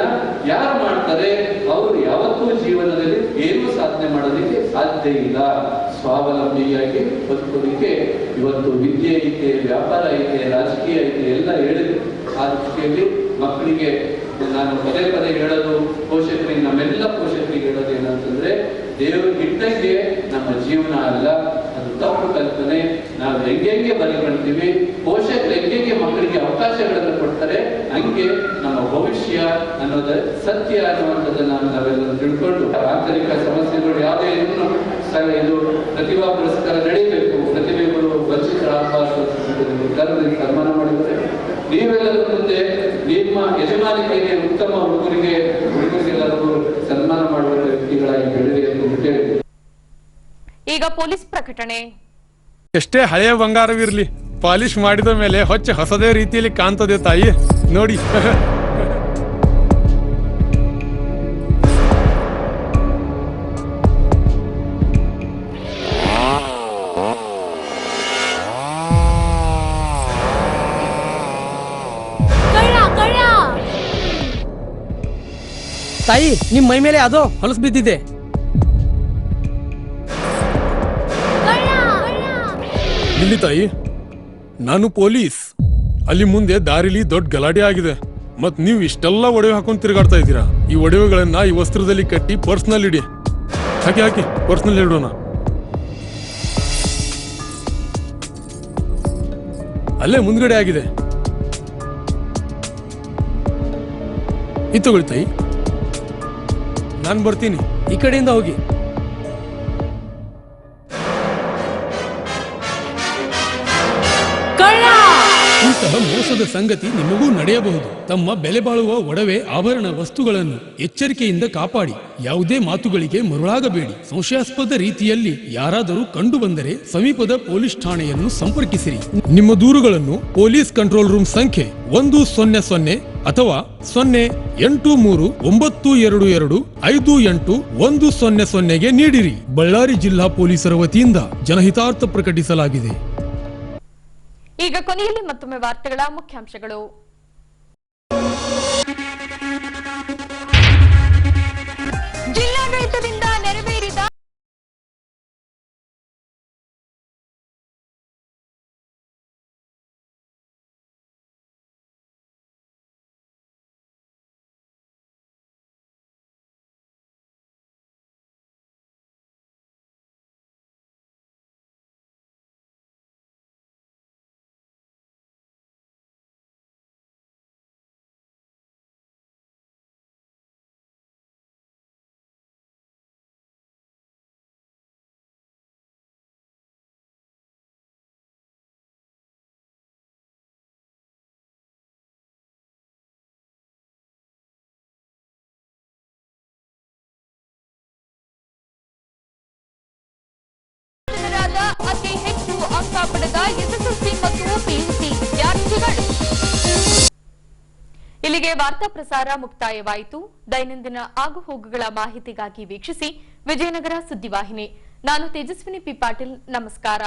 S9: ಯಾರು ಮಾಡ್ತಾರೆ ಅವರು ಯಾವತ್ತೂ ಜೀವನದಲ್ಲಿ ಏನೂ ಸಾಧನೆ ಮಾಡೋದಕ್ಕೆ ಸಾಧ್ಯ ಇಲ್ಲ. ಸ್ವಾವಲಂಬಿಯಾಗಿ ಬದುಕೋದಕ್ಕೆ ಇವತ್ತು ವಿದ್ಯೆ ಐತೆ, ವ್ಯಾಪಾರ ಐತೆ, ರಾಜಕೀಯ ಐತೆ, ಎಲ್ಲ ಹೇಳಿದೆ. ಆ ದೃಷ್ಟಿಯಲ್ಲಿ ಮಕ್ಕಳಿಗೆ ನಾನು ಪದೇ ಪದೇ ಹೇಳೋದು, ಪೋಷಕರಿಗೆ, ನಮ್ಮೆಲ್ಲ ಪೋಷಕರಿಗೆ ಹೇಳೋದು ಏನಂತಂದ್ರೆ, ದೇವರು ಇಟ್ಟಂಗೆ ನಮ್ಮ ಜೀವನ ಅಲ್ಲ, ಅದು ತಪ್ಪು ಕಲ್ಪನೆ. ನಾವು ಹೆಂಗೆ ಬಲಿಕೊಳ್ತೀವಿ, ಪೋಷಕರು ಹೆಂಗೆ ಮಕ್ಕಳಿಗೆ ಅವಕಾಶಗಳನ್ನು ಕೊಡ್ತಾರೆ, ಹಂಗೆ ನಮ್ಮ ಭವಿಷ್ಯ ಅನ್ನೋದು ಸತ್ಯ ಅನ್ನುವಂಥದ್ದನ್ನು ನಾವೆಲ್ಲ ತಿಳ್ಕೊಂಡು, ಆಂತರಿಕ ಸಮಸ್ಯೆಗಳು ಯಾವುದೇ ಇದು ಪ್ರತಿಭಾ ಪುರಸ್ಕಾರ ನಡೀಬೇಕು, ಪ್ರತಿಭೆಗಳು ವಂಚಿತರಾಗಬಾರದು ಕರೆದು ಸನ್ಮಾನ ಮಾಡಿದರೆ ನೀವೆಲ್ಲರೂ ಮುಂದೆ ನಿಮ್ಮ ಯಜಮಾನಿಕೆಗೆ ಉತ್ತಮ ಹುಡುಗರಿಗೆಲ್ಲರಿಗೂ ಸನ್ಮಾನ ಮಾಡುವ ವ್ಯಕ್ತಿಗಳಾಗಿ ಬೆಳೆದಿ ಎಂದು ಹೇಳಿದೆ.
S1: ಈಗ ಪೊಲೀಸ್ ಪ್ರಕಟಣೆ.
S10: ಎಷ್ಟೇ ಹಳೆಯ ಬಂಗಾರವಿರ್ಲಿ, ಪಾಲಿಶ್ ಮಾಡಿದ ಮೇಲೆ ಹೊಸದೇ ರೀತಿಯಲ್ಲಿ ಕಾಣ್ತದೆ ತಾಯಿ, ನೋಡಿ.
S6: ತಾಯಿ, ನಿಮ್ ಮೈ ಮೇಲೆ ಅದು ಹೊಲಸು ಬಿದ್ದಿದೆ.
S10: ಇಲ್ಲಿ ತಾಯಿ, ನಾನು ಪೊಲೀಸ್. ಅಲ್ಲಿ ಮುಂದೆ ದಾರಿಲಿ ದೊಡ್ಡ ಗಲಾಟೆ ಆಗಿದೆ, ಮತ್ ನೀವು ಇಷ್ಟೆಲ್ಲ ಒಡವೆ ಹಾಕೊಂಡು ತಿರುಗಾಡ್ತಾ ಇದ್ದೀರಾ. ಈ ಒಡವೆಗಳನ್ನ ಈ ವಸ್ತ್ರದಲ್ಲಿ ಕಟ್ಟಿ ಪರ್ಸ್ನಲ್ ಇಡಿ. ಹಾಕಿ ಪರ್ಸ್ನಲ್ ಇಡೋಣ. ಅಲ್ಲೇ ಮುಂದ್ಗಡೆ ಆಗಿದೆ. ಇದು ತಗೊಳ್ಳಿ ತಾಯಿ, ನಾನು ಬರ್ತೀನಿ.
S6: ಈ ಕಡೆಯಿಂದ ಹೋಗಿ.
S10: ಇಂತಹ ಮೋಸದ ಸಂಗತಿ ನಿಮಗೂ ನಡೆಯಬಹುದು. ತಮ್ಮ ಬೆಲೆ ಬಾಳುವ ಒಡವೆ, ಆಭರಣ ವಸ್ತುಗಳನ್ನು ಎಚ್ಚರಿಕೆಯಿಂದ ಕಾಪಾಡಿ. ಯಾವುದೇ ಮಾತುಗಳಿಗೆ ಮರುಳಾಗಬೇಡಿ. ಸಂಶಯಾಸ್ಪದ ರೀತಿಯಲ್ಲಿ ಯಾರಾದರೂ ಕಂಡು ಬಂದರೆ ಸಮೀಪದ ಪೊಲೀಸ್ ಠಾಣೆಯನ್ನು ಸಂಪರ್ಕಿಸಿರಿ. ನಿಮ್ಮ ದೂರುಗಳನ್ನು ಪೊಲೀಸ್ ಕಂಟ್ರೋಲ್ ರೂಮ್ ಸಂಖ್ಯೆ 100 ಅಥವಾ 0832258100ಗೆ ನೀಡಿರಿ. ಬಳ್ಳಾರಿ ಜಿಲ್ಲಾ ಪೊಲೀಸರ ವತಿಯಿಂದ ಜನಹಿತಾರ್ಥ ಪ್ರಕಟಿಸಲಾಗಿದೆ.
S1: ಈಗ ಕೊನೆಯಲ್ಲಿ ಮತ್ತೊಮ್ಮೆ ವಾರ್ತೆಗಳ ಮುಖ್ಯಾಂಶಗಳು. ಜಿಲ್ಲಾಡಳಿತದಿಂದ ನೆರವೇರಿದ ಪಡೆದ ಎಸ್ಎಸ್ಎಲ್ಸಿ ಮತ್ತು ಪಿಯುಸಿ ವಿದ್ಯಾರ್ಥಿಗಳು. ಇಲ್ಲಿಗೆ ವಾರ್ತಾ ಪ್ರಸಾರ ಮುಕ್ತಾಯವಾಯಿತು. ದೈನಂದಿನ ಆಗುಹೋಗುಗಳ ಮಾಹಿತಿಗಾಗಿ ವೀಕ್ಷಿಸಿ ವಿಜಯನಗರ ಸುದ್ದಿವಾಹಿನಿ. ನಾನು ತೇಜಸ್ವಿನಿ ಪಿ ಪಾಟೀಲ್. ನಮಸ್ಕಾರ.